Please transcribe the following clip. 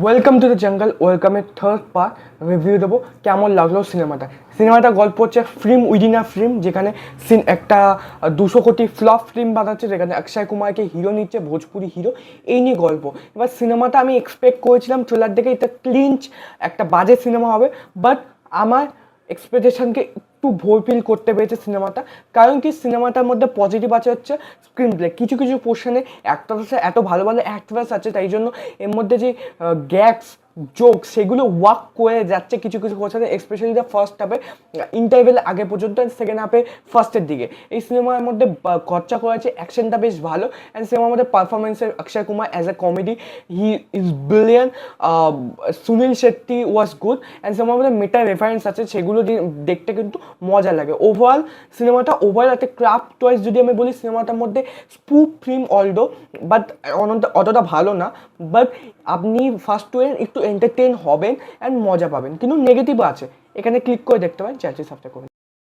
Welcome to the jungle. ওয়েলকামের third part review দেবো কেমন লাগলো সিনেমাটা গল্প হচ্ছে ফিল্ম উইদিন আ ফিল্ম, যেখানে একটা 200 কোটি ফ্লপ ফিল্ম বানাচ্ছে, যেখানে অক্ষয় কুমারকে হিরো নিচ্ছে, ভোজপুরি হিরো, এই নিয়ে গল্প। এবার সিনেমাটা আমি এক্সপেক্ট করেছিলাম ট্রেলার দেখে এটা ক্লিঞ্চ একটা বাজে সিনেমা হবে, বাট আমার এক্সপেকটেশনকে একটু ভুলফিল করতে পেরেছে সিনেমাটা। কারণ কি, সিনেমাটার মধ্যে পজিটিভ আছে হচ্ছে স্ক্রিন প্লে, কিছু কিছু পোর্শনে অ্যাক্টরস এত ভালো ভালো অ্যাক্ট্রেস আছে, তাই জন্য এর মধ্যে যে গ্যাগস জোক সেগুলো ওয়ার্ক করে যাচ্ছে কিছু কিছু পোর্শনে, স্পেশালি দ্য ফার্স্ট হাফে, ইন্টারভেল আগে পর্যন্ত, অ্যান্ড সেকেন্ড হাফে ফার্স্টের দিকে। এই সিনেমার মধ্যে খরচা করা আছে, অ্যাকশনটা বেশ ভালো, অ্যান্ড সিনেমার মধ্যে পারফরমেন্সের Akshay Kumar as a comedy he is brilliant. Sunil Shetty was good, and সিনেমার মধ্যে মেটা রেফারেন্স আছে, সেগুলো দেখতে কিন্তু মজা লাগে। ওভারঅল একটা ক্রাফট ওয়াইজ যদি আমি বলি, সিনেমাটার মধ্যে স্পুপ ফিল্ম অলদো, বাট অতটা ভালো না। বাট আপনি ফার্স্ট ওয়ে একটু এন্টারটেন হবেন অ্যান্ড মজা পাবেন, কিন্তু নেগেটিভ আছে, এখানে ক্লিক করে দেখতে পারেন, চ্যানেলটি সাবস্ক্রাইব করবেন।